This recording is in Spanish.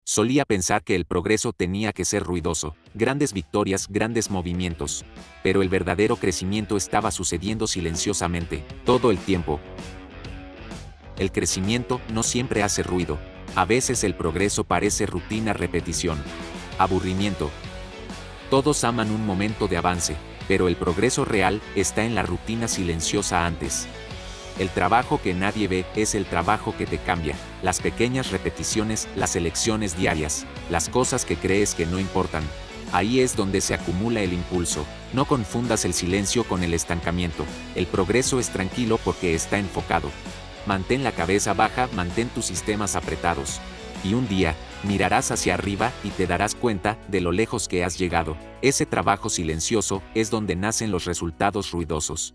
Solía pensar que el progreso tenía que ser ruidoso, grandes victorias, grandes movimientos. Pero el verdadero crecimiento estaba sucediendo silenciosamente, todo el tiempo. El crecimiento no siempre hace ruido. A veces el progreso parece rutina, repetición, aburrimiento. Todos aman un momento de avance, pero el progreso real está en la rutina silenciosa antes. El trabajo que nadie ve es el trabajo que te cambia, las pequeñas repeticiones, las elecciones diarias, las cosas que crees que no importan. Ahí es donde se acumula el impulso. No confundas el silencio con el estancamiento. El progreso es tranquilo porque está enfocado. Mantén la cabeza baja, mantén tus sistemas apretados. Y un día, mirarás hacia arriba y te darás cuenta de lo lejos que has llegado. Ese trabajo silencioso es donde nacen los resultados ruidosos.